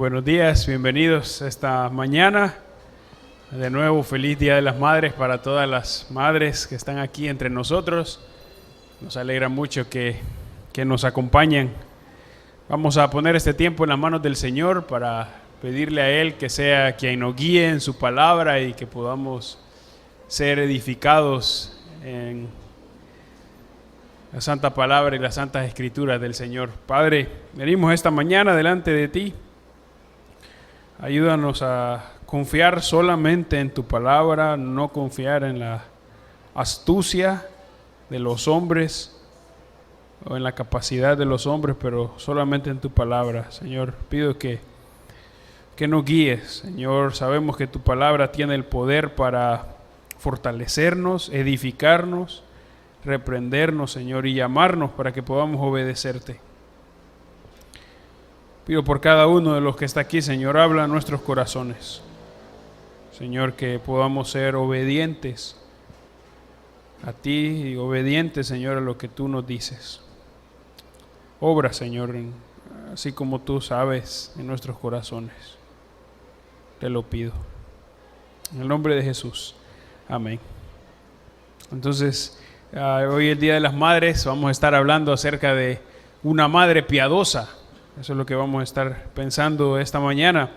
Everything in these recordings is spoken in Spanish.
Buenos días, bienvenidos esta mañana. De nuevo, feliz Día de las Madres para todas las madres que están aquí entre nosotros. Nos alegra mucho que nos acompañen. Vamos a poner este tiempo en las manos del Señor para pedirle a Él que sea quien nos guíe en su palabra y que podamos ser edificados en la santa palabra y las santas escrituras del Señor. Padre, venimos esta mañana delante de ti. Ayúdanos a confiar solamente en tu palabra, no confiar en la astucia de los hombres o en la capacidad de los hombres, pero solamente en tu palabra. Señor, pido que nos guíes. Señor, sabemos que tu palabra tiene el poder para fortalecernos, edificarnos, reprendernos, Señor, y llamarnos para que podamos obedecerte. Pido por cada uno de los que está aquí, Señor, habla a nuestros corazones. Señor, que podamos ser obedientes a ti y obedientes, Señor, a lo que tú nos dices. Obra, Señor, así como tú sabes, en nuestros corazones. Te lo pido. En el nombre de Jesús. Amén. Entonces, hoy es el Día de las Madres. Vamos a estar hablando acerca de una madre piadosa. Eso es lo que vamos a estar pensando esta mañana.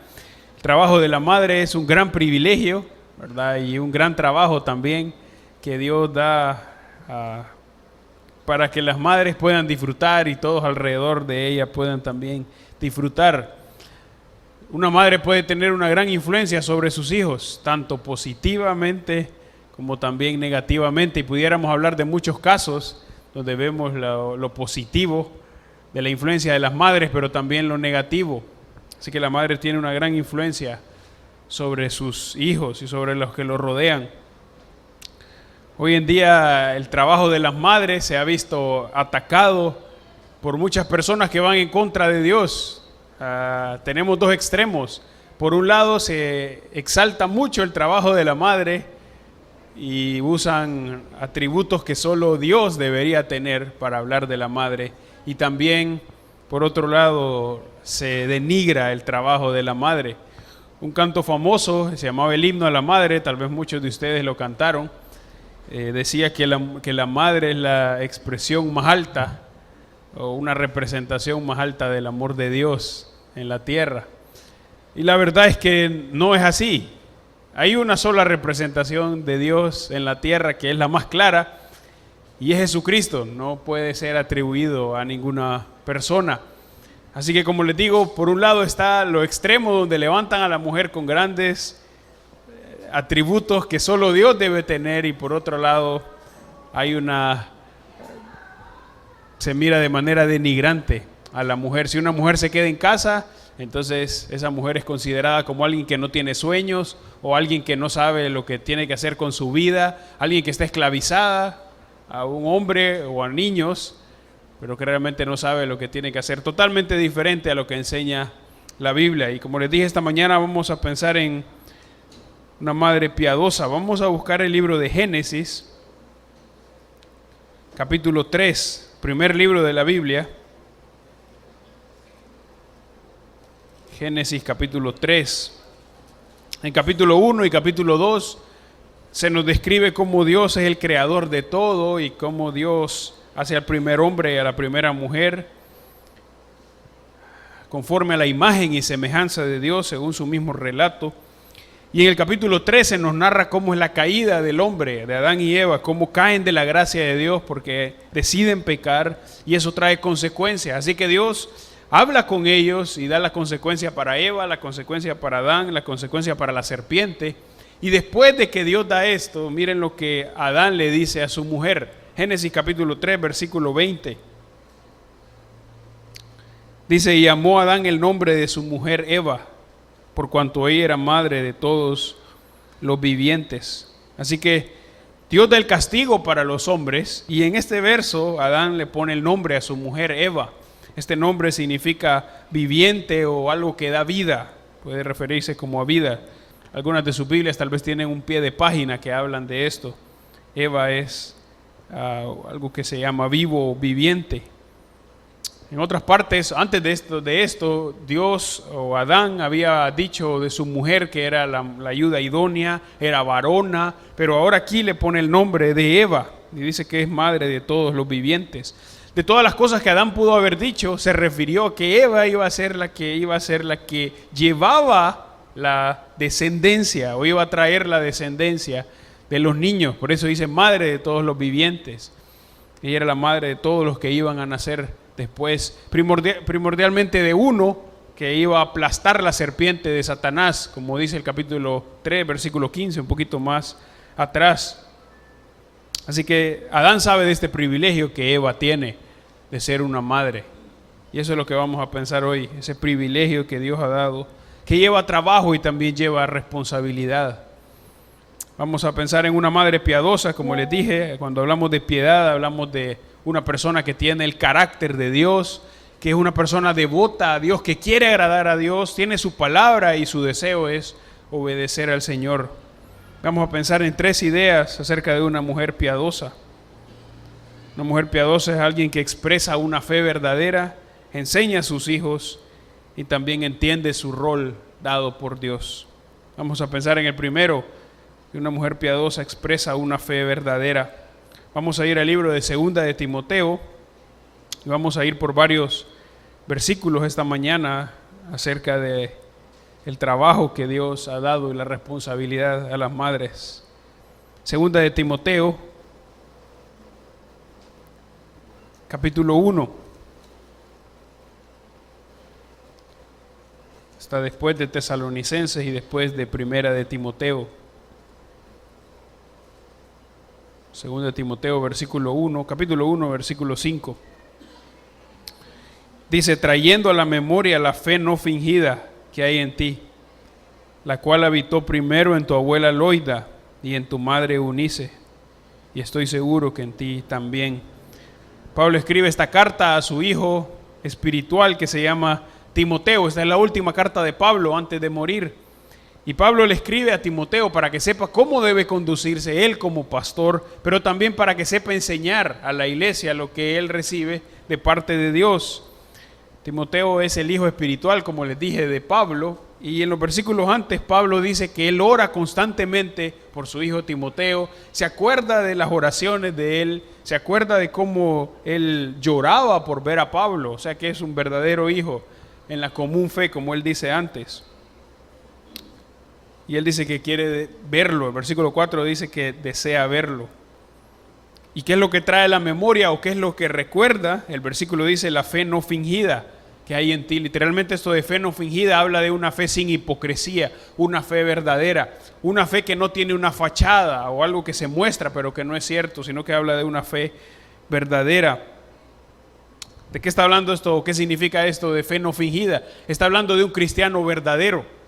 El trabajo de la madre es un gran privilegio, ¿verdad? Y un gran trabajo también que Dios da para que las madres puedan disfrutar y todos alrededor de ella puedan también disfrutar. Una madre puede tener una gran influencia sobre sus hijos, tanto positivamente como también negativamente. Y pudiéramos hablar de muchos casos donde vemos lo positivo de la influencia de las madres, pero también lo negativo. Así que la madre tiene una gran influencia sobre sus hijos y sobre los que los rodean. Hoy en día el trabajo de las madres se ha visto atacado por muchas personas que van en contra de Dios. Tenemos dos extremos. Por un lado se exalta mucho el trabajo de la madre y usan atributos que solo Dios debería tener para hablar de la madre. Y también, por otro lado, se denigra el trabajo de la madre. Un canto famoso, se llamaba el himno a la madre, tal vez muchos de ustedes lo cantaron. Decía que la madre es la expresión más alta o una representación más alta del amor de Dios en la tierra. Y la verdad es que no es así. Hay una sola representación de Dios en la tierra que es la más clara, y es Jesucristo. No puede ser atribuido a ninguna persona. Así que, como les digo, por un lado está lo extremo donde levantan a la mujer con grandes atributos que solo Dios debe tener, y por otro lado se mira de manera denigrante a la mujer. Si una mujer se queda en casa, entonces esa mujer es considerada como alguien que no tiene sueños, o alguien que no sabe lo que tiene que hacer con su vida, alguien que está esclavizada a un hombre o a niños, pero que realmente no sabe lo que tiene que hacer. Totalmente diferente a lo que enseña la Biblia. Y como les dije, esta mañana vamos a pensar en una madre piadosa. Vamos a buscar el libro de Génesis, capítulo 3, primer libro de la Biblia. Génesis capítulo 3. En capítulo 1 y capítulo 2 se nos describe cómo Dios es el creador de todo y cómo Dios hace al primer hombre y a la primera mujer conforme a la imagen y semejanza de Dios según su mismo relato. Y en el capítulo 13 nos narra cómo es la caída del hombre, de Adán y Eva, cómo caen de la gracia de Dios porque deciden pecar, y eso trae consecuencias. Así que Dios habla con ellos y da la consecuencia para Eva, la consecuencia para Adán, la consecuencia para la serpiente. Y después de que Dios da esto, miren lo que Adán le dice a su mujer. Génesis capítulo 3, versículo 20. Dice: y llamó a Adán el nombre de su mujer Eva, por cuanto ella era madre de todos los vivientes. Así que Dios da el castigo para los hombres, y en este verso Adán le pone el nombre a su mujer Eva. Este nombre significa viviente o algo que da vida, puede referirse como a vida. Algunas de sus Biblias tal vez tienen un pie de página que hablan de esto. Eva es algo que se llama vivo o viviente. En otras partes, antes de esto, Dios o Adán había dicho de su mujer que era la ayuda idónea, era varona, pero ahora aquí le pone el nombre de Eva y dice que es madre de todos los vivientes. De todas las cosas que Adán pudo haber dicho, se refirió a que Eva iba a ser la que llevaba la descendencia o iba a traer la descendencia de los niños. Por eso dice madre de todos los vivientes. Ella era la madre de todos los que iban a nacer después, primordialmente de uno que iba a aplastar la serpiente de Satanás, como dice el capítulo 3, versículo 15, un poquito más atrás. Así que Adán sabe de este privilegio que Eva tiene de ser una madre. Y eso es lo que vamos a pensar hoy, ese privilegio que Dios ha dado, que lleva trabajo y también lleva responsabilidad. Vamos a pensar en una madre piadosa, como les dije, cuando hablamos de piedad, hablamos de una persona que tiene el carácter de Dios, que es una persona devota a Dios, que quiere agradar a Dios, tiene su palabra y su deseo es obedecer al Señor. Vamos a pensar en 3 ideas acerca de una mujer piadosa. Una mujer piadosa es alguien que expresa una fe verdadera, enseña a sus hijos y también entiende su rol dado por Dios. Vamos a pensar en el primero, que una mujer piadosa expresa una fe verdadera. Vamos a ir al libro de Segunda de Timoteo y vamos a ir por varios versículos esta mañana acerca de el trabajo que Dios ha dado y la responsabilidad a las madres. Segunda de Timoteo, capítulo 1. Está después de Tesalonicenses y después de Primera de Timoteo. Segunda de Timoteo, capítulo 1, versículo 5. Dice, trayendo a la memoria la fe no fingida que hay en ti, la cual habitó primero en tu abuela Loida y en tu madre Eunice, y estoy seguro que en ti también. Pablo escribe esta carta a su hijo espiritual que se llama Timoteo. Esta es la última carta de Pablo antes de morir. Y Pablo le escribe a Timoteo para que sepa cómo debe conducirse él como pastor, pero también para que sepa enseñar a la iglesia lo que él recibe de parte de Dios. Timoteo es el hijo espiritual, como les dije, de Pablo, y en los versículos antes Pablo dice que él ora constantemente por su hijo Timoteo, se acuerda de las oraciones de él, se acuerda de cómo él lloraba por ver a Pablo, o sea que es un verdadero hijo en la común fe, como él dice antes. Y él dice que quiere verlo. El versículo 4 dice que desea verlo. ¿Y qué es lo que trae la memoria o qué es lo que recuerda? El versículo dice la fe no fingida que hay en ti. Literalmente esto de fe no fingida habla de una fe sin hipocresía, una fe verdadera, una fe que no tiene una fachada o algo que se muestra pero que no es cierto, sino que habla de una fe verdadera. ¿De qué está hablando esto? ¿Qué significa esto de fe no fingida? Está hablando de un cristiano verdadero.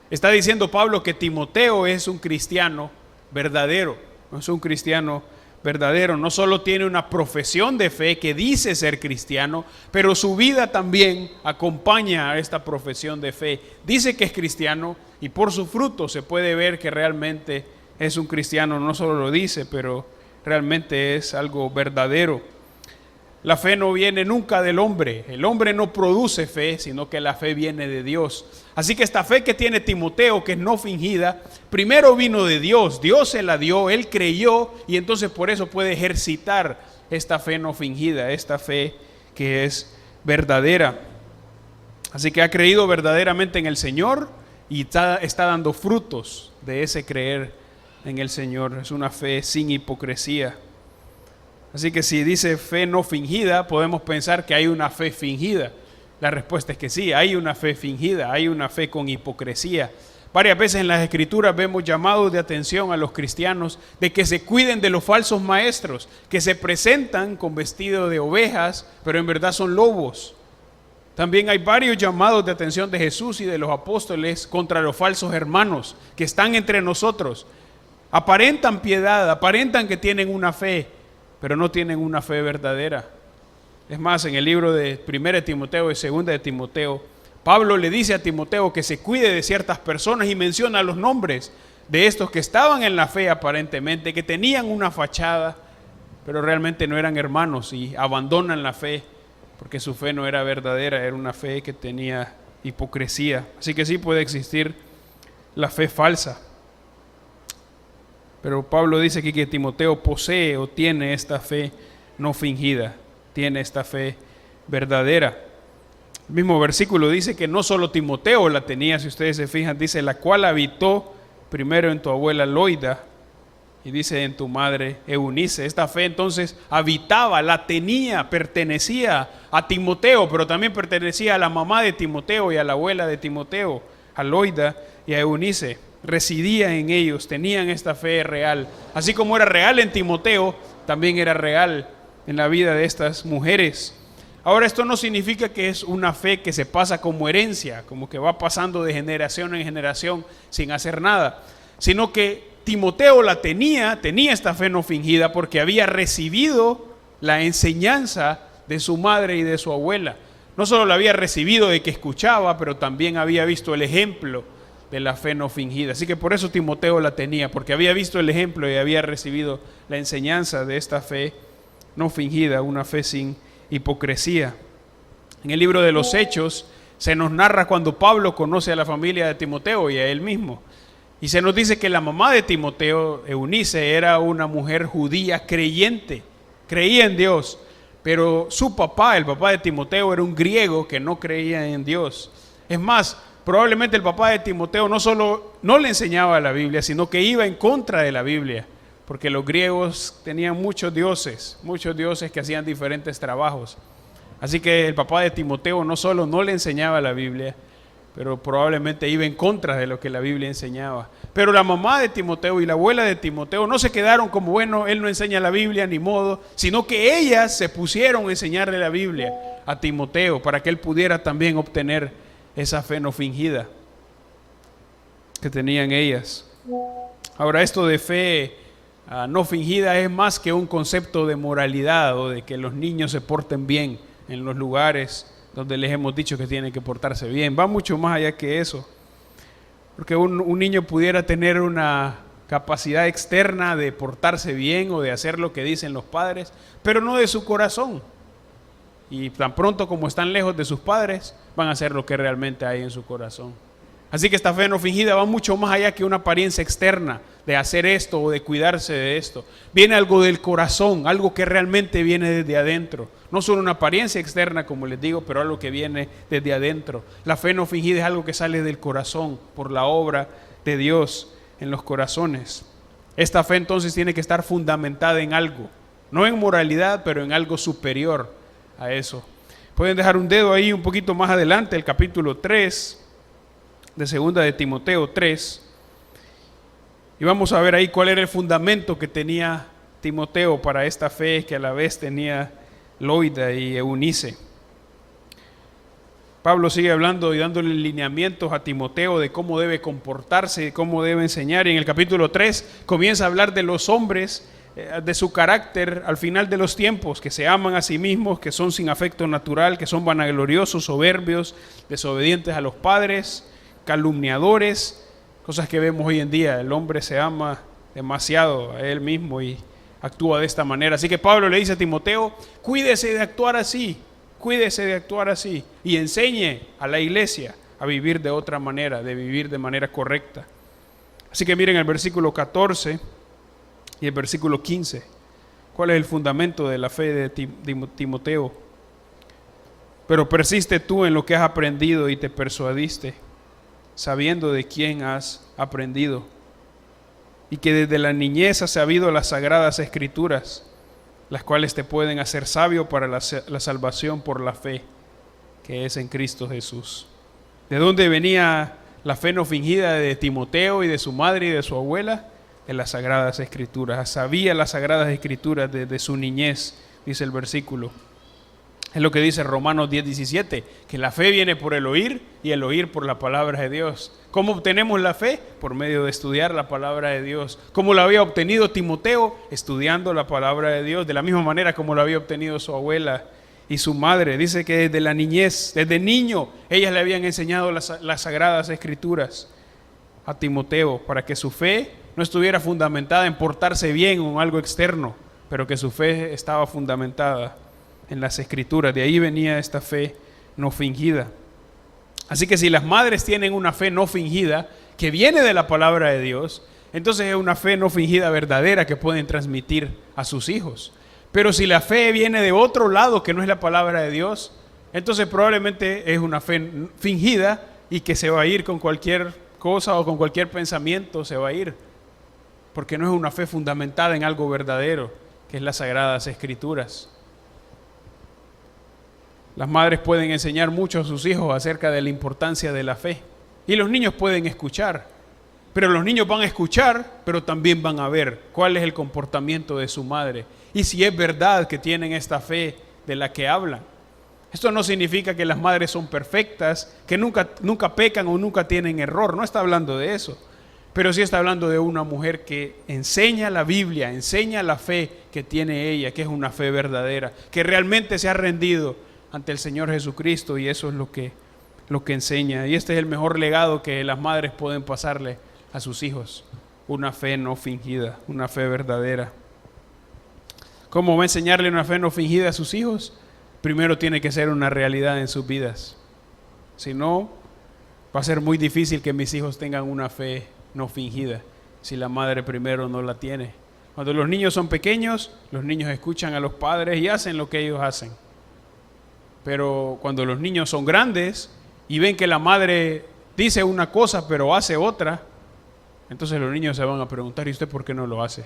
Está diciendo Pablo que Timoteo es un cristiano verdadero, no es un cristiano verdadero, no solo tiene una profesión de fe que dice ser cristiano, pero su vida también acompaña a esta profesión de fe. Dice que es cristiano y por su fruto se puede ver que realmente es un cristiano, no solo lo dice, pero realmente es algo verdadero. La fe no viene nunca del hombre, el hombre no produce fe, sino que la fe viene de Dios. Así que esta fe que tiene Timoteo, que es no fingida, primero vino de Dios, Dios se la dio, él creyó y entonces por eso puede ejercitar esta fe no fingida, esta fe que es verdadera. Así que ha creído verdaderamente en el Señor y está dando frutos de ese creer en el Señor. Es una fe sin hipocresía. Así que si dice fe no fingida, podemos pensar que hay una fe fingida. La respuesta es que sí, hay una fe fingida, hay una fe con hipocresía. Varias veces en las Escrituras vemos llamados de atención a los cristianos de que se cuiden de los falsos maestros, que se presentan con vestido de ovejas, pero en verdad son lobos. También hay varios llamados de atención de Jesús y de los apóstoles contra los falsos hermanos que están entre nosotros. Aparentan piedad, aparentan que tienen una fe, pero no tienen una fe verdadera. Es más, en el libro de 1 Timoteo y 2 de Timoteo, Pablo le dice a Timoteo que se cuide de ciertas personas y menciona los nombres de estos que estaban en la fe aparentemente, que tenían una fachada, pero realmente no eran hermanos y abandonan la fe porque su fe no era verdadera, era una fe que tenía hipocresía. Así que sí puede existir la fe falsa. Pero Pablo dice aquí que Timoteo posee o tiene esta fe no fingida, tiene esta fe verdadera. El mismo versículo dice que no solo Timoteo la tenía, si ustedes se fijan, dice la cual habitó primero en tu abuela Loida y dice en tu madre Eunice. Esta fe entonces habitaba, la tenía, pertenecía a Timoteo, pero también pertenecía a la mamá de Timoteo y a la abuela de Timoteo, a Loida y a Eunice. Residía en ellos, tenían esta fe real. Así como era real en Timoteo, también era real en la vida de estas mujeres. Ahora, esto no significa que es una fe que se pasa como herencia, como que va pasando de generación en generación sin hacer nada, sino que Timoteo la tenía esta fe no fingida porque había recibido la enseñanza de su madre y de su abuela. No solo la había recibido de que escuchaba, pero también había visto el ejemplo de la fe no fingida. Así que por eso Timoteo la tenía, porque había visto el ejemplo y había recibido la enseñanza de esta fe no fingida, una fe sin hipocresía. En el libro de los Hechos se nos narra cuando Pablo conoce a la familia de Timoteo y a él mismo. Y se nos dice que la mamá de Timoteo, Eunice, era una mujer judía creyente, creía en Dios, pero su papá, el papá de Timoteo, era un griego que no creía en Dios. Es más, probablemente el papá de Timoteo no solo no le enseñaba la Biblia, sino que iba en contra de la Biblia, porque los griegos tenían muchos dioses que hacían diferentes trabajos. Así que el papá de Timoteo no solo no le enseñaba la Biblia, pero probablemente iba en contra de lo que la Biblia enseñaba. Pero la mamá de Timoteo y la abuela de Timoteo no se quedaron como, bueno, él no enseña la Biblia, ni modo, sino que ellas se pusieron a enseñarle la Biblia a Timoteo para que él pudiera también obtener esa fe no fingida que tenían ellas. Ahora, esto de fe no fingida es más que un concepto de moralidad o de que los niños se porten bien en los lugares donde les hemos dicho que tienen que portarse bien. Va mucho más allá que eso, porque un niño pudiera tener una capacidad externa de portarse bien o de hacer lo que dicen los padres, pero no de su corazón. Y tan pronto como están lejos de sus padres, van a hacer lo que realmente hay en su corazón. Así que esta fe no fingida va mucho más allá que una apariencia externa de hacer esto o de cuidarse de esto. Viene algo del corazón, algo que realmente viene desde adentro. No solo una apariencia externa, como les digo, pero algo que viene desde adentro. La fe no fingida es algo que sale del corazón por la obra de Dios en los corazones. Esta fe entonces tiene que estar fundamentada en algo, no en moralidad, pero en algo superior a eso. Pueden dejar un dedo ahí un poquito más adelante, el capítulo 3 de segunda de Timoteo 3, y vamos a ver ahí cuál era el fundamento que tenía Timoteo para esta fe que a la vez tenía Loida y Eunice. Pablo sigue hablando y dándole lineamientos a Timoteo de cómo debe comportarse, de cómo debe enseñar, y en el capítulo 3 comienza a hablar de los hombres, de su carácter al final de los tiempos, que se aman a sí mismos, que son sin afecto natural, que son vanagloriosos, soberbios, desobedientes a los padres, calumniadores, cosas que vemos hoy en día. El hombre se ama demasiado a él mismo y actúa de esta manera. Así que Pablo le dice a Timoteo, cuídese de actuar así y enseñe a la iglesia a vivir de otra manera, de vivir de manera correcta. Así que miren el versículo 14 y el versículo 15. ¿Cuál es el fundamento de la fe de Timoteo? Pero persiste tú en lo que has aprendido y te persuadiste, sabiendo de quién has aprendido, y que desde la niñez has sabido las sagradas escrituras, las cuales te pueden hacer sabio para la salvación por la fe que es en Cristo Jesús. ¿De dónde venía la fe no fingida de Timoteo y de su madre y de su abuela? De las sagradas escrituras. Sabía las sagradas escrituras desde su niñez, dice el versículo. Es lo que dice Romanos 10:17, que la fe viene por el oír y el oír por la palabra de Dios. ¿Cómo obtenemos la fe? Por medio de estudiar la palabra de Dios. ¿Cómo la había obtenido Timoteo? Estudiando la palabra de Dios, de la misma manera como la había obtenido su abuela y su madre. Dice que desde la niñez, desde niño, ellas le habían enseñado las sagradas escrituras a Timoteo para que su fe no estuviera fundamentada en portarse bien o en algo externo, pero que su fe estaba fundamentada en las Escrituras. De ahí venía esta fe no fingida. Así que si las madres tienen una fe no fingida, que viene de la palabra de Dios, entonces es una fe no fingida verdadera que pueden transmitir a sus hijos. Pero si la fe viene de otro lado que no es la palabra de Dios, entonces probablemente es una fe fingida y que se va a ir con cualquier cosa o con cualquier pensamiento, se va a ir. Porque no es una fe fundamentada en algo verdadero, que es las Sagradas Escrituras. Las madres pueden enseñar mucho a sus hijos acerca de la importancia de la fe. Y los niños pueden escuchar. Pero los niños van a escuchar, pero también van a ver cuál es el comportamiento de su madre. Y si es verdad que tienen esta fe de la que hablan. Esto no significa que las madres son perfectas, que nunca pecan o nunca tienen error. No está hablando de eso. Pero sí está hablando de una mujer que enseña la Biblia, enseña la fe que tiene ella, que es una fe verdadera, que realmente se ha rendido ante el Señor Jesucristo, y eso es lo que enseña. Y este es el mejor legado que las madres pueden pasarle a sus hijos, una fe no fingida, una fe verdadera. ¿Cómo va a enseñarle una fe no fingida a sus hijos? Primero tiene que ser una realidad en sus vidas. Si no, va a ser muy difícil que mis hijos tengan una fe no fingida, si la madre primero no la tiene. Cuando los niños son pequeños, los niños escuchan a los padres y hacen lo que ellos hacen. Pero cuando los niños son grandes y ven que la madre dice una cosa pero hace otra, entonces los niños se van a preguntar: ¿y usted por qué no lo hace?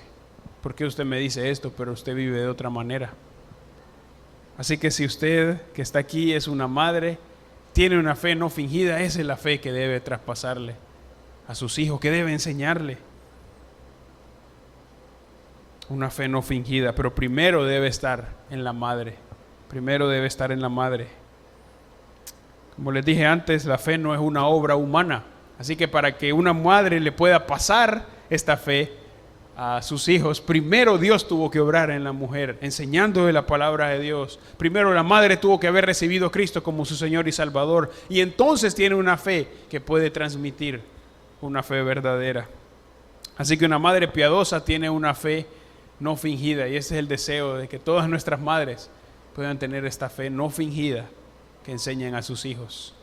¿Por qué usted me dice esto pero usted vive de otra manera? Así que si usted que está aquí es una madre, tiene una fe no fingida, esa es la fe que debe traspasarle a sus hijos, que debe enseñarle. Una fe no fingida, pero primero debe estar en la madre. Primero debe estar en la madre. Como les dije antes, la fe no es una obra humana. Así que para que una madre le pueda pasar esta fe a sus hijos, primero Dios tuvo que obrar en la mujer, enseñándole la palabra de Dios. Primero la madre tuvo que haber recibido a Cristo como su Señor y Salvador, y entonces tiene una fe que puede transmitir, una fe verdadera. Así que una madre piadosa tiene una fe no fingida, y ese es el deseo de que todas nuestras madres puedan tener esta fe no fingida que enseñan a sus hijos.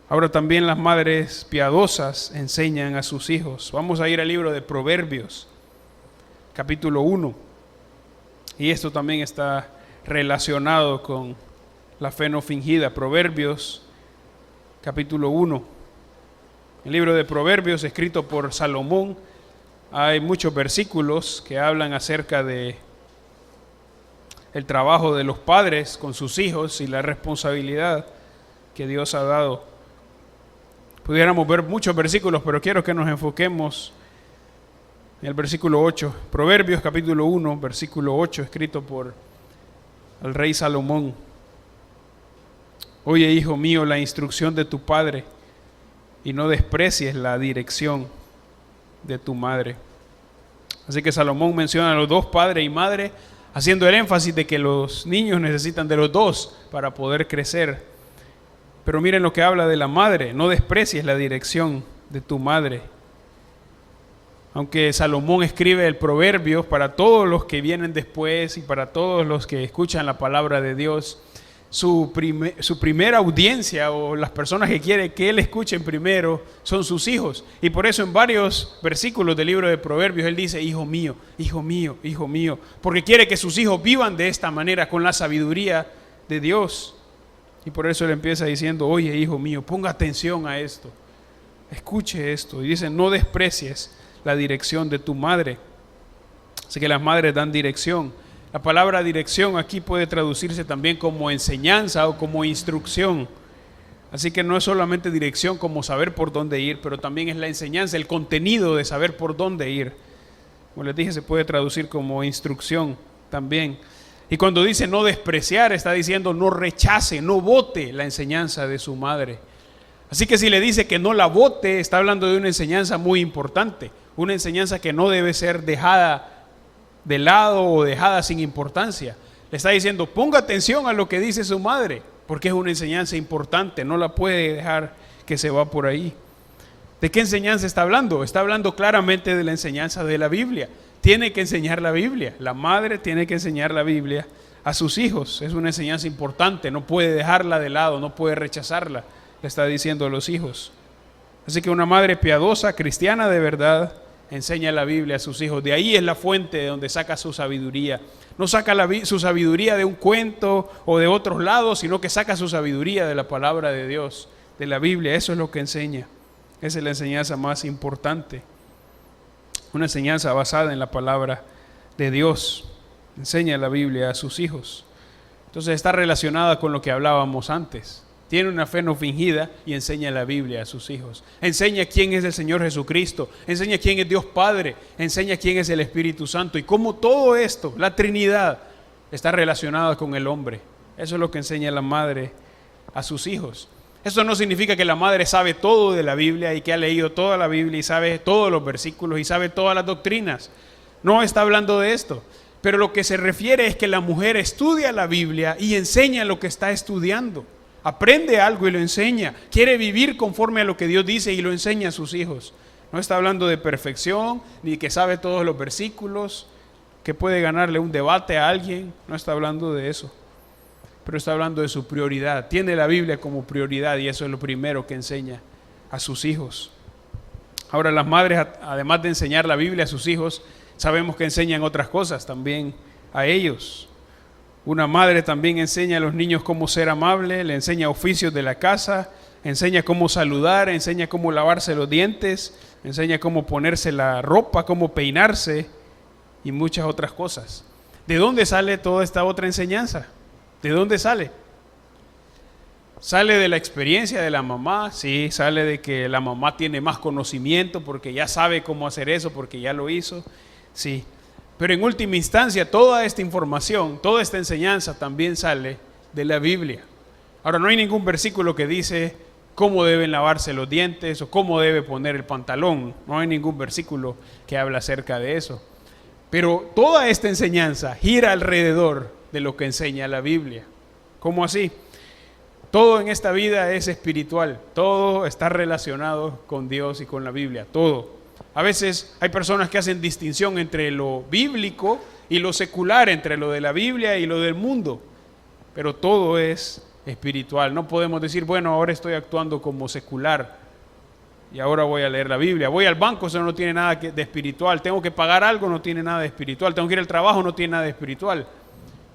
Ahora también las madres piadosas enseñan a sus hijos. Vamos a ir al libro de Proverbios, capítulo 1. Y esto también está relacionado con la fe no fingida. Proverbios, capítulo 1. El libro de Proverbios, escrito por Salomón, hay muchos versículos que hablan acerca de el trabajo de los padres con sus hijos y la responsabilidad que Dios ha dado. Pudiéramos ver muchos versículos, pero quiero que nos enfoquemos en el versículo 8. Proverbios capítulo 1, versículo 8, escrito por el rey Salomón. Oye, hijo mío, la instrucción de tu padre, y no desprecies la dirección de tu madre. Así que Salomón menciona a los dos, padre y madre, haciendo el énfasis de que los niños necesitan de los dos para poder crecer. Pero miren lo que habla de la madre: no desprecies la dirección de tu madre. Aunque Salomón escribe el proverbio para todos los que vienen después y para todos los que escuchan la palabra de Dios, su primera audiencia, o las personas que quiere que él escuchen primero, son sus hijos. Y por eso en varios versículos del libro de Proverbios él dice: hijo mío, hijo mío, hijo mío, porque quiere que sus hijos vivan de esta manera, con la sabiduría de Dios. Y por eso él empieza diciendo: oye, hijo mío, ponga atención a esto, escuche esto. Y dice: no desprecies la dirección de tu madre. Así que las madres dan dirección. La palabra dirección aquí puede traducirse también como enseñanza o como instrucción. Así que no es solamente dirección como saber por dónde ir, pero también es la enseñanza, el contenido de saber por dónde ir. Como les dije, se puede traducir como instrucción también. Y cuando dice no despreciar, está diciendo no rechace, no bote la enseñanza de su madre. Así que si le dice que no la bote, está hablando de una enseñanza muy importante, una enseñanza que no debe ser dejada de lado o dejada sin importancia. Le está diciendo: ponga atención a lo que dice su madre, porque es una enseñanza importante, no la puede dejar que se va por ahí. ¿De qué enseñanza está hablando? Está hablando claramente de la enseñanza de la Biblia. Tiene que enseñar la Biblia, la madre tiene que enseñar la Biblia a sus hijos. Es una enseñanza importante, no puede dejarla de lado, no puede rechazarla, le está diciendo a los hijos. Así que una madre piadosa, cristiana de verdad, enseña la Biblia a sus hijos. De ahí es la fuente de donde saca su sabiduría. No saca su sabiduría de un cuento o de otros lados, sino que saca su sabiduría de la palabra de Dios, de la Biblia. Eso es lo que enseña. Esa es la enseñanza más importante. Una enseñanza basada en la palabra de Dios. Enseña la Biblia a sus hijos. Entonces está relacionada con lo que hablábamos antes. Tiene una fe no fingida y enseña la Biblia a sus hijos. Enseña quién es el Señor Jesucristo. Enseña quién es Dios Padre. Enseña quién es el Espíritu Santo. Y cómo todo esto, la Trinidad, está relacionada con el hombre. Eso es lo que enseña la madre a sus hijos. Eso no significa que la madre sabe todo de la Biblia y que ha leído toda la Biblia y sabe todos los versículos y sabe todas las doctrinas. No está hablando de esto. Pero lo que se refiere es que la mujer estudia la Biblia y enseña lo que está estudiando. Aprende algo y lo enseña. Quiere vivir conforme a lo que Dios dice y lo enseña a sus hijos. No está hablando de perfección, ni que sabe todos los versículos, que puede ganarle un debate a alguien. No está hablando de eso. Pero está hablando de su prioridad. Tiene la Biblia como prioridad y eso es lo primero que enseña a sus hijos. Ahora, las madres, además de enseñar la Biblia a sus hijos, sabemos que enseñan otras cosas también a ellos. Una madre también enseña a los niños cómo ser amable, le enseña oficios de la casa, enseña cómo saludar, enseña cómo lavarse los dientes, enseña cómo ponerse la ropa, cómo peinarse y muchas otras cosas. ¿De dónde sale toda esta otra enseñanza? ¿De dónde sale? ¿Sale de la experiencia de la mamá? Sí, sale de que la mamá tiene más conocimiento porque ya sabe cómo hacer eso, porque ya lo hizo. Sí. Pero en última instancia, toda esta información, toda esta enseñanza también sale de la Biblia. Ahora, no hay ningún versículo que dice cómo deben lavarse los dientes o cómo debe poner el pantalón. No hay ningún versículo que habla acerca de eso. Pero toda esta enseñanza gira alrededor de lo que enseña la Biblia. ¿Cómo así? Todo en esta vida es espiritual. Todo está relacionado con Dios y con la Biblia. Todo. A veces hay personas que hacen distinción entre lo bíblico y lo secular, entre lo de la Biblia y lo del mundo. Pero todo es espiritual. No podemos decir, bueno, ahora estoy actuando como secular y ahora voy a leer la Biblia. Voy al banco, eso no tiene nada de espiritual. Tengo que pagar algo, no tiene nada de espiritual. Tengo que ir al trabajo, no tiene nada de espiritual.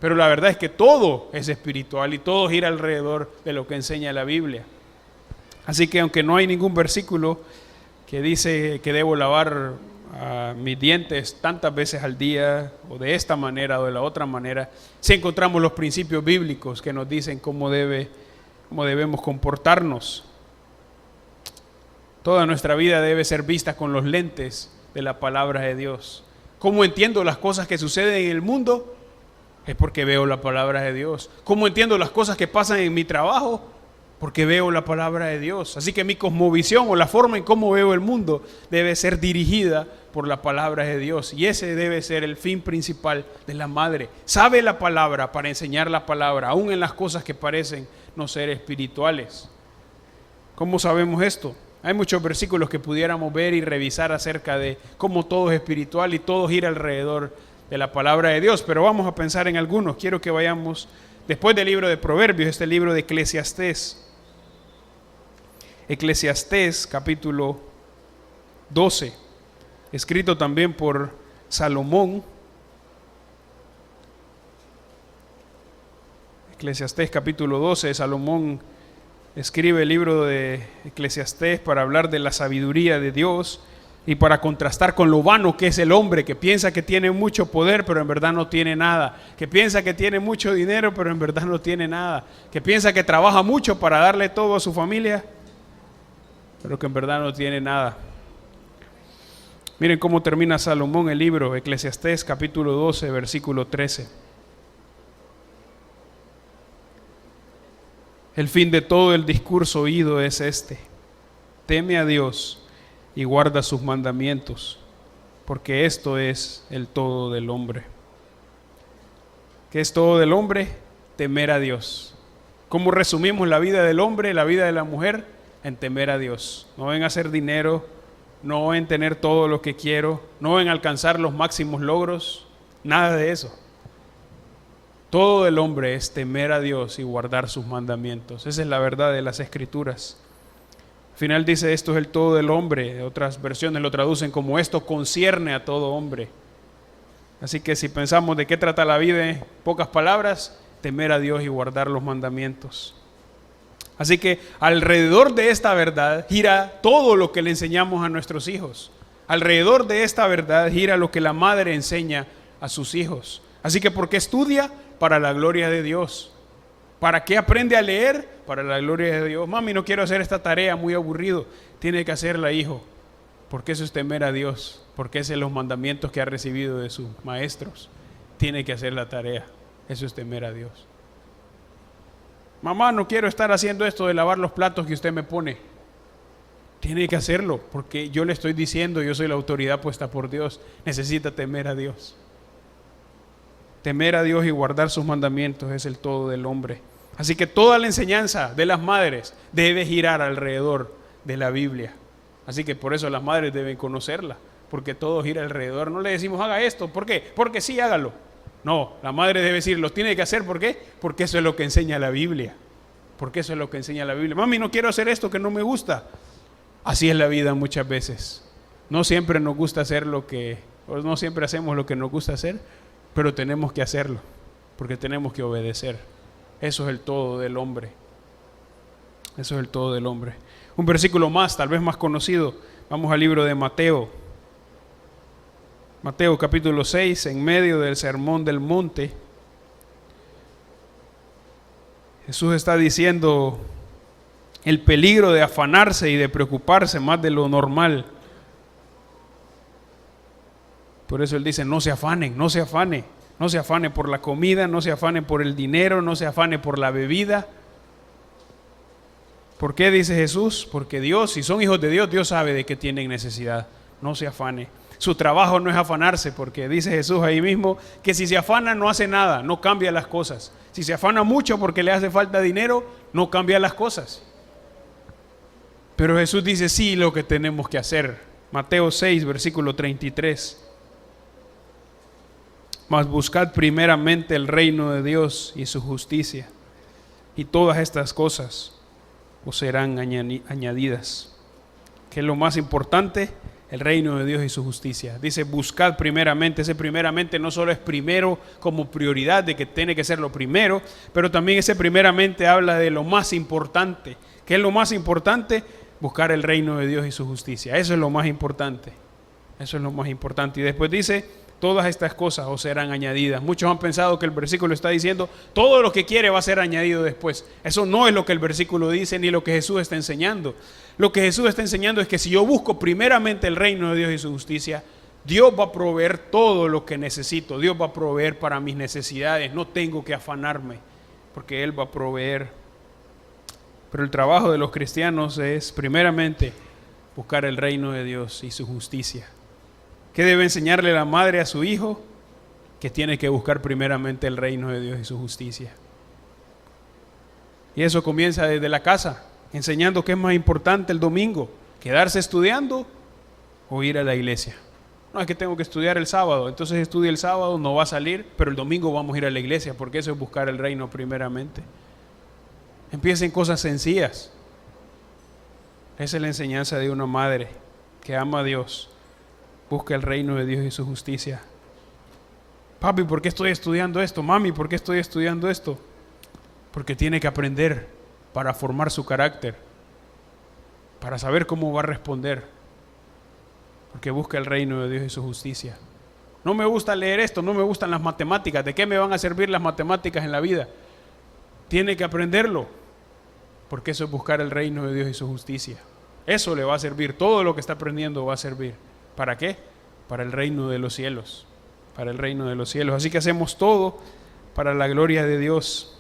Pero la verdad es que todo es espiritual y todo gira alrededor de lo que enseña la Biblia. Así que aunque no hay ningún versículo que dice que debo lavar mis dientes tantas veces al día, o de esta manera o de la otra manera, sí encontramos los principios bíblicos que nos dicen cómo debemos comportarnos. Toda nuestra vida debe ser vista con los lentes de la palabra de Dios. ¿Cómo entiendo las cosas que suceden en el mundo? Es porque veo la palabra de Dios. ¿Cómo entiendo las cosas que pasan en mi trabajo? Porque veo la palabra de Dios. Así que mi cosmovisión o la forma en cómo veo el mundo debe ser dirigida por la palabra de Dios. Y ese debe ser el fin principal de la madre. Sabe la palabra para enseñar la palabra, aún en las cosas que parecen no ser espirituales. ¿Cómo sabemos esto? Hay muchos versículos que pudiéramos ver y revisar acerca de cómo todo es espiritual y todo gira alrededor de la palabra de Dios. Pero vamos a pensar en algunos. Quiero que vayamos después del libro de Proverbios, este libro de Eclesiastés. Eclesiastés capítulo 12, escrito también por Salomón. Eclesiastés capítulo 12, Salomón escribe el libro de Eclesiastés para hablar de la sabiduría de Dios y para contrastar con lo vano que es el hombre, que piensa que tiene mucho poder pero en verdad no tiene nada, que piensa que tiene mucho dinero pero en verdad no tiene nada, que piensa que trabaja mucho para darle todo a su familia pero que en verdad no tiene nada. Miren cómo termina Salomón el libro, Eclesiastés capítulo 12, versículo 13. El fin de todo el discurso oído es este: teme a Dios y guarda sus mandamientos, porque esto es el todo del hombre. ¿Qué es todo del hombre? Temer a Dios. ¿Cómo resumimos la vida del hombre, la vida de la mujer? En temer a Dios, no en hacer dinero, no en tener todo lo que quiero, no en alcanzar los máximos logros, nada de eso. Todo el hombre es temer a Dios y guardar sus mandamientos. Esa es la verdad de las Escrituras. Al final dice, esto es el todo del hombre. Otras versiones lo traducen como esto concierne a todo hombre. Así que si pensamos de qué trata la vida en pocas palabras, temer a Dios y guardar los mandamientos. Así que alrededor de esta verdad gira todo lo que le enseñamos a nuestros hijos. Alrededor de esta verdad gira lo que la madre enseña a sus hijos. Así que ¿por qué estudia? Para la gloria de Dios. ¿Para qué aprende a leer? Para la gloria de Dios. Mami, no quiero hacer esta tarea, muy aburrido. Tiene que hacerla, hijo. Porque eso es temer a Dios. Porque ese es los mandamientos que ha recibido de sus maestros. Tiene que hacer la tarea. Eso es temer a Dios. Mamá, no quiero estar haciendo esto de lavar los platos que usted me pone. Tiene que hacerlo, porque yo le estoy diciendo, yo soy la autoridad puesta por Dios. Necesita temer a Dios. Temer a Dios y guardar sus mandamientos es el todo del hombre. Así que toda la enseñanza de las madres debe girar alrededor de la Biblia. Así que por eso las madres deben conocerla, porque todo gira alrededor. No le decimos haga esto, ¿por qué? Porque sí, hágalo. No, la madre debe decir, lo tiene que hacer, ¿por qué? Porque eso es lo que enseña la Biblia. Porque eso es lo que enseña la Biblia. Mami, no quiero hacer esto que no me gusta. Así es la vida muchas veces. No siempre nos gusta hacer no siempre hacemos lo que nos gusta hacer, pero tenemos que hacerlo, porque tenemos que obedecer. Eso es el todo del hombre. Eso es el todo del hombre. Un versículo más, tal vez más conocido. Vamos al libro de Mateo. Mateo capítulo 6, en medio del sermón del monte. Jesús está diciendo el peligro de afanarse y de preocuparse más de lo normal. Por eso Él dice, no se afanen, no se afane. No se afane por la comida, no se afane por el dinero, no se afane por la bebida. ¿Por qué dice Jesús? Porque Dios, si son hijos de Dios, Dios sabe de qué tienen necesidad. No se afane. Su trabajo no es afanarse, porque dice Jesús ahí mismo que si se afana no hace nada, no cambia las cosas. Si se afana mucho porque le hace falta dinero, no cambia las cosas. Pero Jesús dice sí lo que tenemos que hacer. Mateo 6, versículo 33. Mas buscad primeramente el reino de Dios y su justicia, y todas estas cosas os serán añadidas. ¿Qué es lo más importante? El reino de Dios y su justicia. Dice buscad primeramente. Ese primeramente no solo es primero como prioridad de que tiene que ser lo primero, pero también ese primeramente habla de lo más importante. ¿Qué es lo más importante? Buscar el reino de Dios y su justicia. Eso es lo más importante. Eso es lo más importante. Y después dice todas estas cosas os serán añadidas. Muchos han pensado que el versículo está diciendo todo lo que quiere va a ser añadido después. Eso no es lo que el versículo dice ni lo que Jesús está enseñando. Lo que Jesús está enseñando es que si yo busco primeramente el reino de Dios y su justicia, Dios va a proveer todo lo que necesito. Dios va a proveer para mis necesidades. No tengo que afanarme porque Él va a proveer. Pero el trabajo de los cristianos es primeramente buscar el reino de Dios y su justicia. ¿Qué debe enseñarle la madre a su hijo? Que tiene que buscar primeramente el reino de Dios y su justicia. Y eso comienza desde la casa, enseñando qué es más importante el domingo, quedarse estudiando o ir a la iglesia. No, es que tengo que estudiar el sábado, entonces estudia el sábado, no va a salir, pero el domingo vamos a ir a la iglesia, porque eso es buscar el reino primeramente. Empiecen cosas sencillas. Esa es la enseñanza de una madre que ama a Dios. Busca el reino de Dios y su justicia. Papi, ¿por qué estoy estudiando esto? Mami, ¿por qué estoy estudiando esto? Porque tiene que aprender para formar su carácter, para saber cómo va a responder. Porque busca el reino de Dios y su justicia. No me gusta leer esto, no me gustan las matemáticas. ¿De qué me van a servir las matemáticas en la vida? Tiene que aprenderlo, porque eso es buscar el reino de Dios y su justicia. Eso le va a servir, todo lo que está aprendiendo va a servir. ¿Para qué? Para el reino de los cielos. Para el reino de los cielos. Así que hacemos todo para la gloria de Dios.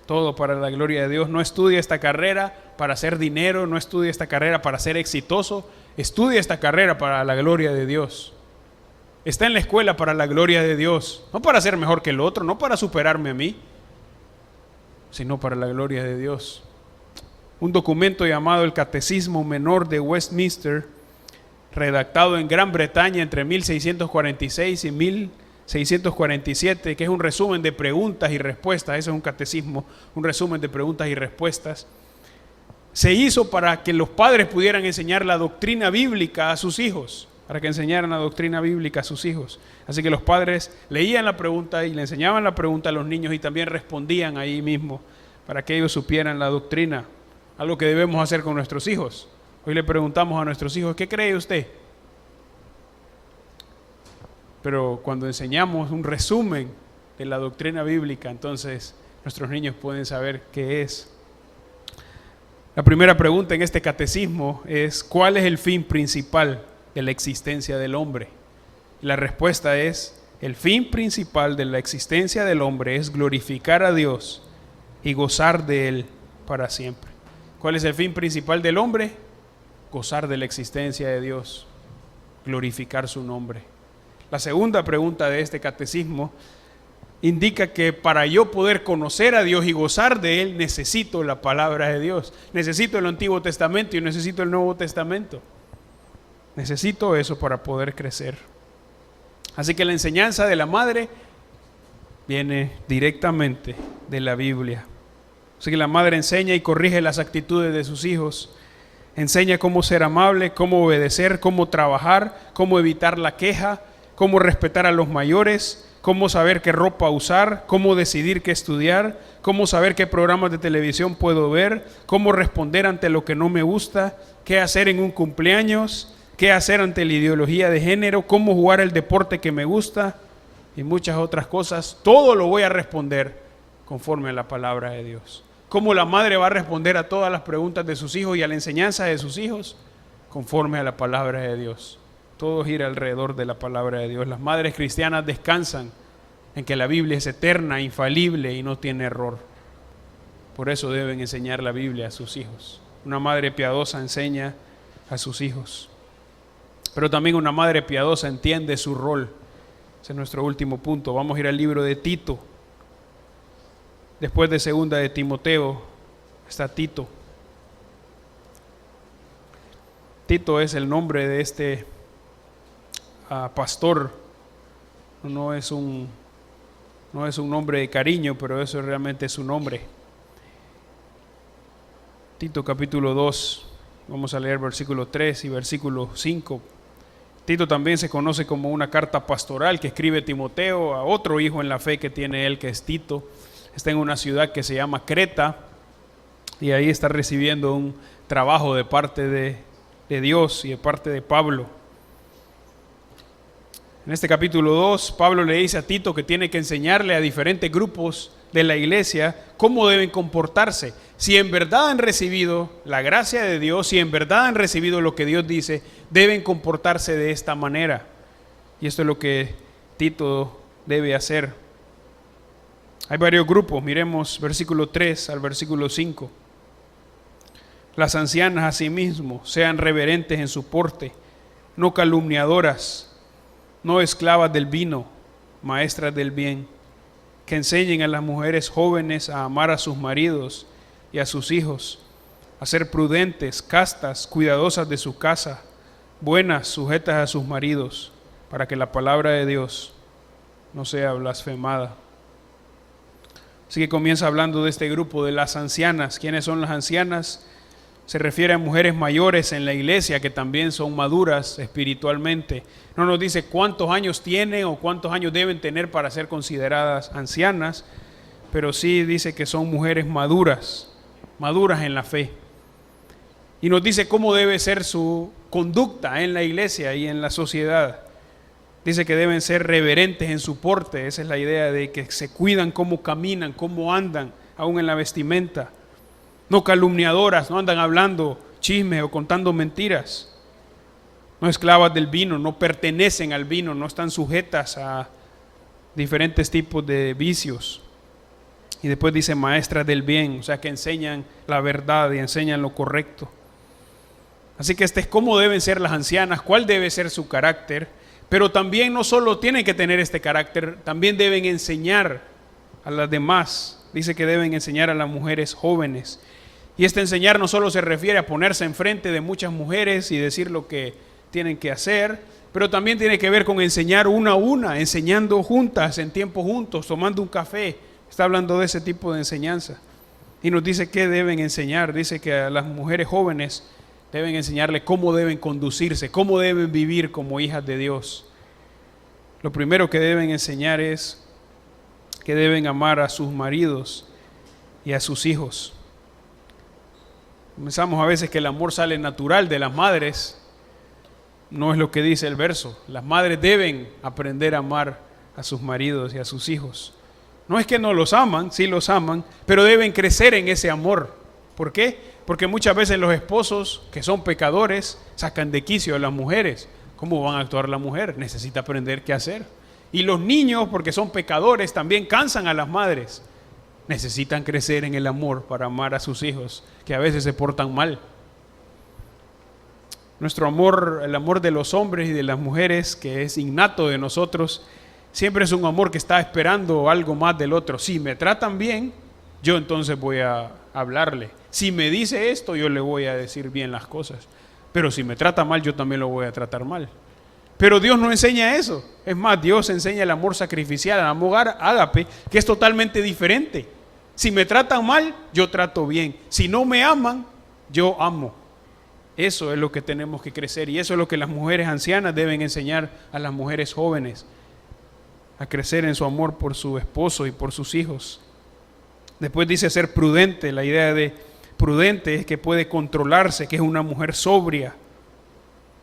Todo para la gloria de Dios. No estudie esta carrera para hacer dinero, no estudie esta carrera para ser exitoso. Estudie esta carrera para la gloria de Dios. Está en la escuela para la gloria de Dios. No para ser mejor que el otro, no para superarme a mí, sino para la gloria de Dios. Un documento llamado el Catecismo Menor de Westminster, redactado en Gran Bretaña entre 1646 y 647, que es un resumen de preguntas y respuestas. Eso es un catecismo, un resumen de preguntas y respuestas. Se hizo para que los padres pudieran enseñar la doctrina bíblica a sus hijos, para que enseñaran la doctrina bíblica a sus hijos. Así que los padres leían la pregunta y le enseñaban la pregunta a los niños y también respondían ahí mismo para que ellos supieran la doctrina, algo que debemos hacer con nuestros hijos. Hoy le preguntamos a nuestros hijos, ¿qué cree usted? Pero cuando enseñamos un resumen de la doctrina bíblica, entonces nuestros niños pueden saber qué es. La primera pregunta en este catecismo es: ¿cuál es el fin principal de la existencia del hombre? Y la respuesta es: el fin principal de la existencia del hombre es glorificar a Dios y gozar de Él para siempre. ¿Cuál es el fin principal del hombre? Gozar de la existencia de Dios, glorificar su nombre. La segunda pregunta de este catecismo indica que para yo poder conocer a Dios y gozar de Él, necesito la palabra de Dios. Necesito el Antiguo Testamento y necesito el Nuevo Testamento. Necesito eso para poder crecer. Así que la enseñanza de la madre viene directamente de la Biblia. Así que la madre enseña y corrige las actitudes de sus hijos. Enseña cómo ser amable, cómo obedecer, cómo trabajar, cómo evitar la queja, cómo respetar a los mayores, cómo saber qué ropa usar, cómo decidir qué estudiar, cómo saber qué programas de televisión puedo ver, cómo responder ante lo que no me gusta, qué hacer en un cumpleaños, qué hacer ante la ideología de género, cómo jugar el deporte que me gusta y muchas otras cosas. Todo lo voy a responder conforme a la palabra de Dios. ¿Cómo la madre va a responder a todas las preguntas de sus hijos y a la enseñanza de sus hijos? Conforme a la palabra de Dios. Todo gira alrededor de la palabra de Dios. Las madres cristianas descansan en que la Biblia es eterna, infalible y no tiene error. Por eso deben enseñar la Biblia a sus hijos. Una madre piadosa enseña a sus hijos. Pero también una madre piadosa entiende su rol. Ese es nuestro último punto. Vamos a ir al libro de Tito. Después de segunda de Timoteo está Tito. Tito es el nombre de este pastor. No es un nombre de cariño, pero eso realmente es su nombre. Tito capítulo 2, vamos a leer versículo 3 y versículo 5. Tito también se conoce como una carta pastoral que escribe Timoteo a otro hijo en la fe que tiene él, que es Tito. Está en una ciudad que se llama Creta y ahí está recibiendo un trabajo de parte de Dios y de parte de Pablo. En este capítulo 2, Pablo le dice a Tito que tiene que enseñarle a diferentes grupos de la iglesia cómo deben comportarse. Si en verdad han recibido la gracia de Dios, si en verdad han recibido lo que Dios dice, deben comportarse de esta manera. Y esto es lo que Tito debe hacer. Hay varios grupos, miremos versículo 3 al versículo 5. Las ancianas asimismo sean reverentes en su porte, no calumniadoras, no esclavas del vino, maestras del bien, que enseñen a las mujeres jóvenes a amar a sus maridos y a sus hijos, a ser prudentes, castas, cuidadosas de su casa, buenas, sujetas a sus maridos, para que la palabra de Dios no sea blasfemada. Así que comienza hablando de este grupo de las ancianas. ¿Quiénes son las ancianas? Se refiere a mujeres mayores en la iglesia que también son maduras espiritualmente. No nos dice cuántos años tienen o cuántos años deben tener para ser consideradas ancianas, pero sí dice que son mujeres maduras en la fe. Y nos dice cómo debe ser su conducta en la iglesia y en la sociedad. Dice que deben ser reverentes en su porte. Esa es la idea de que se cuidan cómo caminan, cómo andan, aún en la vestimenta. No calumniadoras, no andan hablando chismes o contando mentiras. No esclavas del vino, no pertenecen al vino, no están sujetas a diferentes tipos de vicios. Y después dice maestras del bien, o sea que enseñan la verdad y enseñan lo correcto. Así que este es cómo deben ser las ancianas, cuál debe ser su carácter. Pero también no solo tienen que tener este carácter, también deben enseñar a las demás. Dice que deben enseñar a las mujeres jóvenes. Y este enseñar no solo se refiere a ponerse enfrente de muchas mujeres y decir lo que tienen que hacer, pero también tiene que ver con enseñar una a una, enseñando juntas, en tiempo juntos, tomando un café. Está hablando de ese tipo de enseñanza. Y nos dice qué deben enseñar. Dice que a las mujeres jóvenes deben enseñarle cómo deben conducirse, cómo deben vivir como hijas de Dios. Lo primero que deben enseñar es que deben amar a sus maridos y a sus hijos. Pensamos a veces que el amor sale natural de las madres. No es lo que dice el verso. Las madres deben aprender a amar a sus maridos y a sus hijos. No es que no los aman, sí los aman, pero deben crecer en ese amor. ¿Por qué? Porque muchas veces los esposos que son pecadores sacan de quicio a las mujeres. ¿Cómo van a actuar la mujer? Necesita aprender qué hacer. Y los niños, porque son pecadores, también cansan a las madres. Necesitan crecer en el amor para amar a sus hijos, que a veces se portan mal. Nuestro amor, el amor de los hombres y de las mujeres, que es innato de nosotros, siempre es un amor que está esperando algo más del otro. Si me tratan bien, yo entonces voy a hablarle. Si me dice esto, yo le voy a decir bien las cosas. Pero si me trata mal, yo también lo voy a tratar mal. Pero Dios no enseña eso. Es más, Dios enseña el amor sacrificial, el amor ágape, que es totalmente diferente. Si me tratan mal, yo trato bien. Si no me aman, yo amo. Eso es lo que tenemos que crecer, y eso es lo que las mujeres ancianas deben enseñar a las mujeres jóvenes, a crecer en su amor por su esposo y por sus hijos. Después dice ser prudente. La idea de prudente es que puede controlarse, que es una mujer sobria.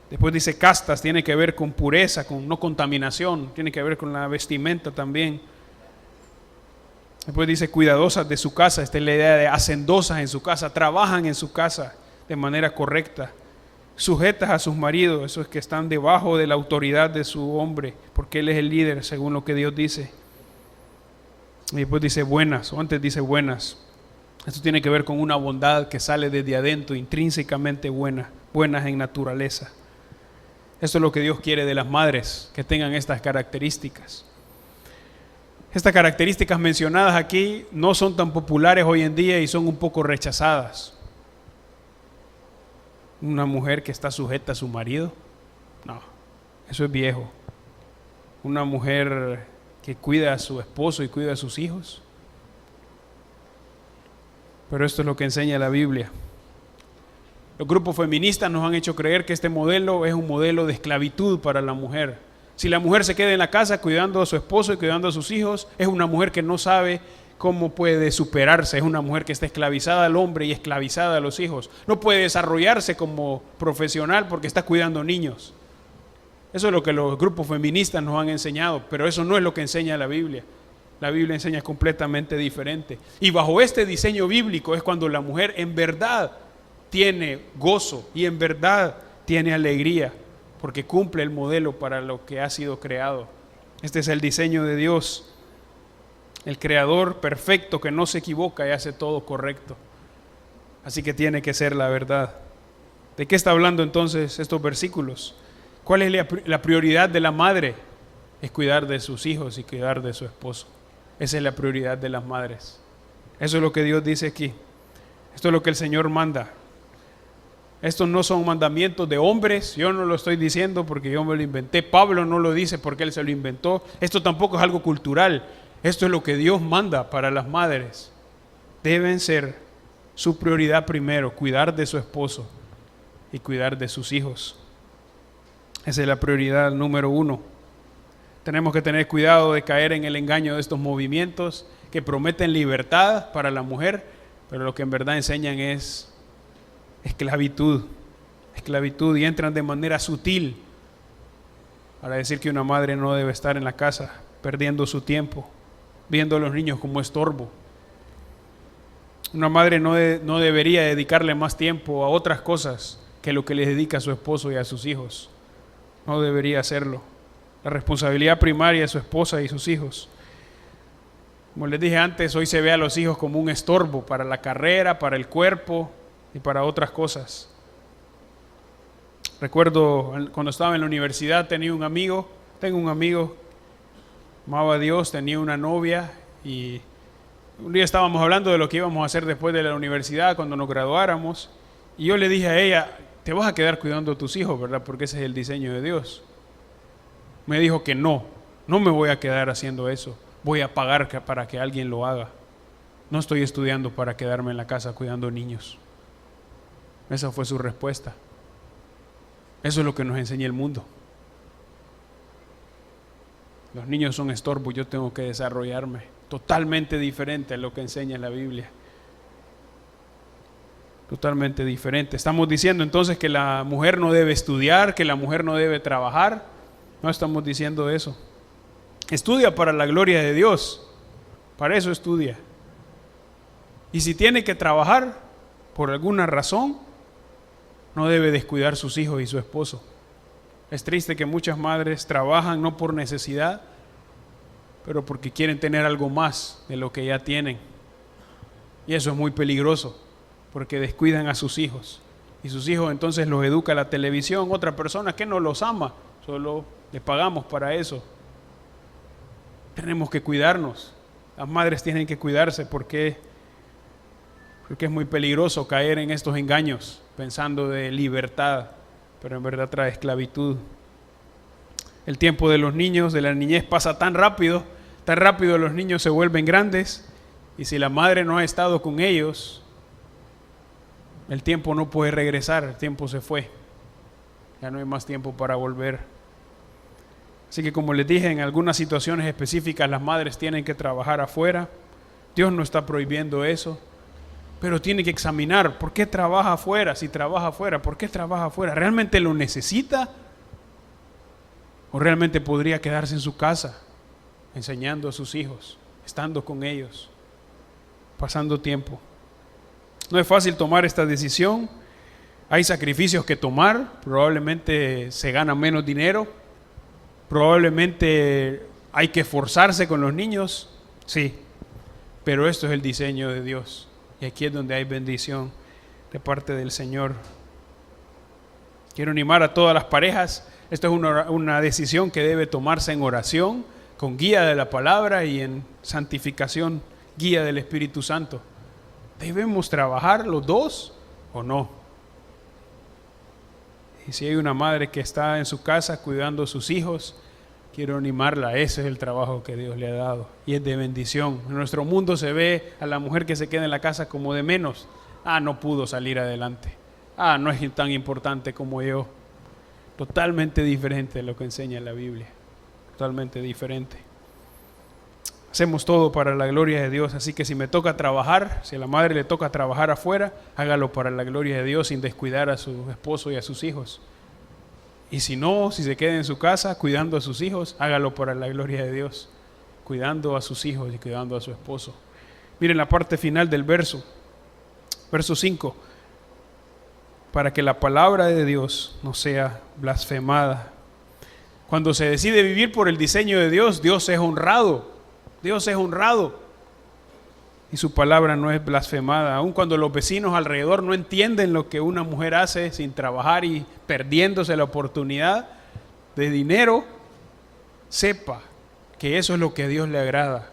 Después dice castas, tiene que ver con pureza, con no contaminación, tiene que ver con la vestimenta también. Después dice cuidadosas de su casa. Esta es la idea de hacendosas en su casa, trabajan en su casa de manera correcta, sujetas a sus maridos, esos que están debajo de la autoridad de su hombre, porque él es el líder según lo que Dios dice. Y después dice buenas, o antes dice buenas. Esto tiene que ver con una bondad que sale desde adentro, intrínsecamente buena, buenas en naturaleza. Esto es lo que Dios quiere de las madres, que tengan estas características. Estas características mencionadas aquí no son tan populares hoy en día y son un poco rechazadas. Una mujer que está sujeta a su marido, no, eso es viejo. Una mujer que cuida a su esposo y cuida a sus hijos. Pero esto es lo que enseña la Biblia. Los grupos feministas nos han hecho creer que este modelo es un modelo de esclavitud para la mujer. Si la mujer se queda en la casa cuidando a su esposo y cuidando a sus hijos, es una mujer que no sabe cómo puede superarse. Es una mujer que está esclavizada al hombre y esclavizada a los hijos. No puede desarrollarse como profesional porque está cuidando niños. Eso es lo que los grupos feministas nos han enseñado, pero eso no es lo que enseña la Biblia. La Biblia enseña completamente diferente. Y bajo este diseño bíblico es cuando la mujer en verdad tiene gozo y en verdad tiene alegría, porque cumple el modelo para lo que ha sido creado. Este es el diseño de Dios, el creador perfecto que no se equivoca y hace todo correcto. Así que tiene que ser la verdad. ¿De qué está hablando entonces estos versículos? ¿Cuál es la prioridad de la madre? Es cuidar de sus hijos y cuidar de su esposo. Esa es la prioridad de las madres. Eso es lo que Dios dice aquí. Esto es lo que el Señor manda. Estos no son mandamientos de hombres. Yo no lo estoy diciendo porque yo me lo inventé. Pablo no lo dice porque él se lo inventó. Esto tampoco es algo cultural. Esto es lo que Dios manda para las madres. Deben ser su prioridad primero, cuidar de su esposo y cuidar de sus hijos. Esa es la prioridad número uno. Tenemos que tener cuidado de caer en el engaño de estos movimientos que prometen libertad para la mujer, pero lo que en verdad enseñan es esclavitud, y entran de manera sutil para decir que una madre no debe estar en la casa perdiendo su tiempo, viendo a los niños como estorbo. Una madre no debería dedicarle más tiempo a otras cosas que lo que les dedica a su esposo y a sus hijos. No debería hacerlo. La responsabilidad primaria es su esposa y sus hijos. Como les dije antes, hoy se ve a los hijos como un estorbo para la carrera, para el cuerpo y para otras cosas. Recuerdo cuando estaba en la universidad tengo un amigo, amaba a Dios, tenía una novia y un día estábamos hablando de lo que íbamos a hacer después de la universidad cuando nos graduáramos y yo le dije a ella, te vas a quedar cuidando a tus hijos, ¿verdad? Porque ese es el diseño de Dios. me dijo que no me voy a quedar haciendo eso, voy a pagar para que alguien lo haga. No estoy estudiando para quedarme en la casa cuidando niños. Esa fue su respuesta. Eso es lo que nos enseña el mundo. Los niños son estorbo, yo tengo que desarrollarme. Totalmente diferente a lo que enseña la Biblia. Totalmente diferente. Estamos diciendo entonces que la mujer no debe estudiar, que la mujer no debe trabajar. No estamos diciendo eso. Estudia para la gloria de Dios. Para eso estudia. Y si tiene que trabajar por alguna razón, no debe descuidar sus hijos y su esposo. Es triste que muchas madres trabajan no por necesidad, pero porque quieren tener algo más de lo que ya tienen. Y eso es muy peligroso, porque descuidan a sus hijos. Y sus hijos entonces los educa la televisión, otra persona que no los ama, solo le pagamos para eso. Tenemos que cuidarnos. Las madres tienen que cuidarse porque es muy peligroso caer en estos engaños, pensando de libertad, pero en verdad trae esclavitud. El tiempo de los niños, de la niñez, pasa tan rápido los niños se vuelven grandes, y si la madre no ha estado con ellos, el tiempo no puede regresar, el tiempo se fue, ya no hay más tiempo para volver. Así que, como les dije, en algunas situaciones específicas las madres tienen que trabajar afuera. Dios no está prohibiendo eso, pero tiene que examinar por qué trabaja afuera. Si trabaja afuera, ¿por qué trabaja afuera? ¿Realmente lo necesita? ¿O realmente podría quedarse en su casa enseñando a sus hijos, estando con ellos, pasando tiempo? No es fácil tomar esta decisión. Hay sacrificios que tomar. Probablemente se gana menos dinero. Probablemente hay que esforzarse con los niños. Sí, pero esto es el diseño de Dios. Y aquí es donde hay bendición de parte del Señor. Quiero animar a todas las parejas. Esto es una decisión que debe tomarse en oración, con guía de la palabra y en santificación, guía del Espíritu Santo. ¿Debemos trabajar los dos o no? Y si hay una madre que está en su casa cuidando a sus hijos, quiero animarla. Ese es el trabajo que Dios le ha dado y es de bendición. En nuestro mundo se ve a la mujer que se queda en la casa como de menos. No pudo salir adelante. No es tan importante como yo. Totalmente diferente de lo que enseña la Biblia. Totalmente diferente. Hacemos todo para la gloria de Dios, así que si me toca trabajar, si a la madre le toca trabajar afuera, hágalo para la gloria de Dios sin descuidar a su esposo y a sus hijos. Y si no, si se queda en su casa cuidando a sus hijos, hágalo para la gloria de Dios, cuidando a sus hijos y cuidando a su esposo. Miren la parte final del verso 5. Para que la palabra de Dios no sea blasfemada. Cuando se decide vivir por el diseño de Dios, Dios es honrado. Dios es honrado. Y su palabra no es blasfemada. Aun cuando los vecinos alrededor no entienden lo que una mujer hace sin trabajar y perdiéndose la oportunidad de dinero, sepa que eso es lo que a Dios le agrada.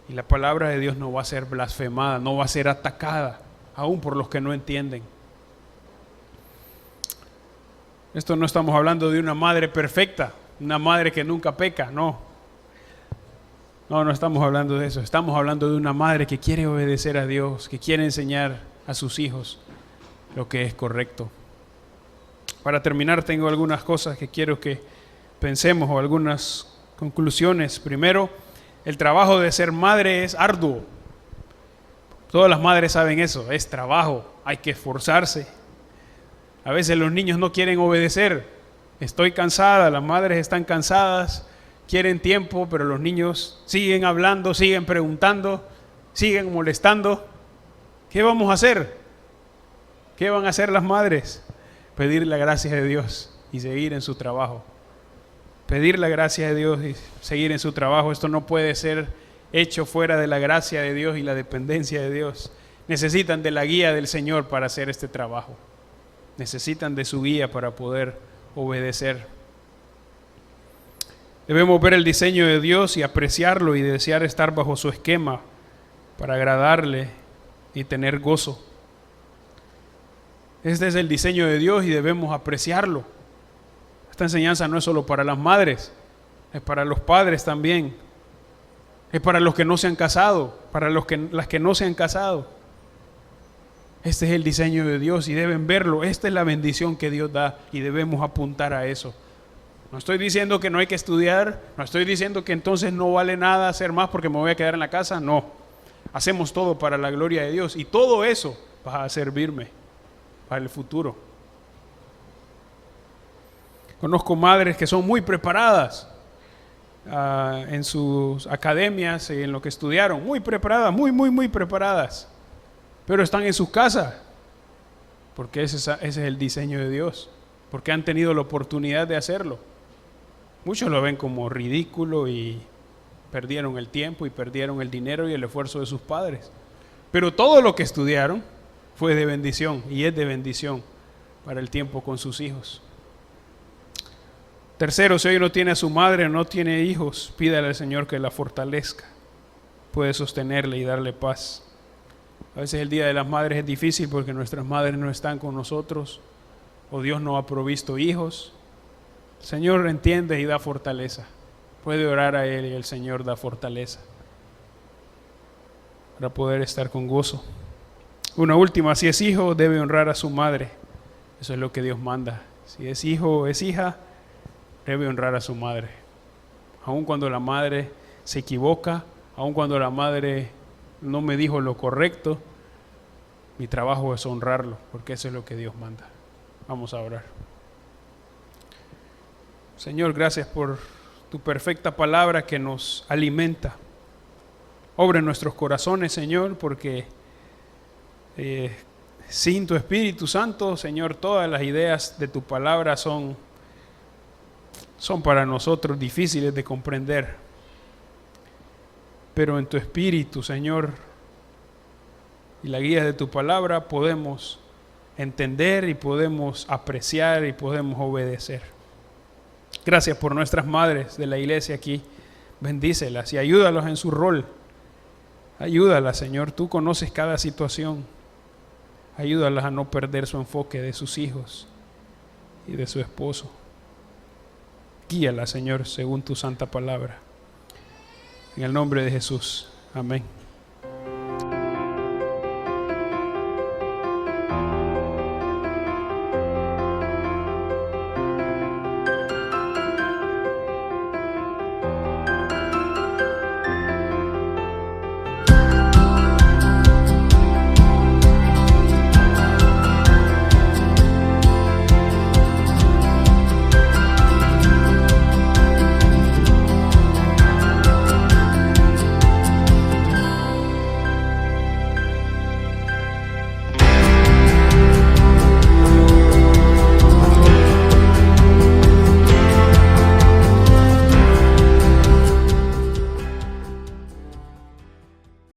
Y la palabra de Dios no va a ser blasfemada, no va a ser atacada, aun por los que no entienden. Esto no estamos hablando de una madre perfecta, una madre que nunca peca, no. No estamos hablando de eso. Estamos hablando de una madre que quiere obedecer a Dios, que quiere enseñar a sus hijos lo que es correcto. Para terminar, tengo algunas cosas que quiero que pensemos o algunas conclusiones. Primero, el trabajo de ser madre es arduo. Todas las madres saben eso, es trabajo, hay que esforzarse. A veces los niños no quieren obedecer. Estoy cansada, las madres están cansadas, quieren tiempo, pero los niños siguen hablando, siguen preguntando, siguen molestando. ¿Qué vamos a hacer? ¿Qué van a hacer las madres? Pedir la gracia de Dios y seguir en su trabajo. Pedir la gracia de Dios y seguir en su trabajo. Esto no puede ser hecho fuera de la gracia de Dios y la dependencia de Dios. Necesitan de la guía del Señor para hacer este trabajo. Necesitan de su guía para poder obedecer. Debemos ver el diseño de Dios y apreciarlo y desear estar bajo su esquema para agradarle y tener gozo. Este es el diseño de Dios y debemos apreciarlo. Esta enseñanza no es solo para las madres, es para los padres también. Es para los que no se han casado, para las que no se han casado. Este es el diseño de Dios y deben verlo. Esta es la bendición que Dios da y debemos apuntar a eso. No estoy diciendo que no hay que estudiar, no estoy diciendo que entonces no vale nada hacer más porque me voy a quedar en la casa, no. Hacemos todo para la gloria de Dios y todo eso va a servirme para el futuro. Conozco madres que son muy preparadas en sus academias y en lo que estudiaron, muy preparadas, muy preparadas, pero están en sus casas, porque ese es el diseño de Dios, porque han tenido la oportunidad de hacerlo. Muchos lo ven como ridículo y perdieron el tiempo y perdieron el dinero y el esfuerzo de sus padres, pero todo lo que estudiaron fue de bendición y es de bendición para el tiempo con sus hijos. Tercero, si hoy no tiene a su madre o no tiene hijos, pídale al Señor que la fortalezca. Puede sostenerle y darle paz. A veces el Día de las Madres es difícil porque nuestras madres no están con nosotros o Dios no ha provisto hijos. El Señor entiende y da fortaleza. Puede orar a Él y el Señor da fortaleza para poder estar con gozo. Una última, si es hijo, debe honrar a su madre. Eso es lo que Dios manda. Si es hijo o es hija, debe honrar a su madre. Aun cuando la madre se equivoca, aun cuando la madre no me dijo lo correcto, mi trabajo es honrarlo, porque eso es lo que Dios manda. Vamos a orar. Señor, gracias por tu perfecta palabra que nos alimenta. Obra en nuestros corazones, Señor, porque sin tu Espíritu Santo, Señor, todas las ideas de tu palabra son para nosotros difíciles de comprender. Pero en tu Espíritu, Señor, y la guía de tu palabra podemos entender y podemos apreciar y podemos obedecer. Gracias por nuestras madres de la iglesia aquí. Bendícelas y ayúdalos en su rol. Ayúdalas, Señor. Tú conoces cada situación. Ayúdalas a no perder su enfoque de sus hijos y de su esposo. Guíala, Señor, según tu santa palabra. En el nombre de Jesús. Amén.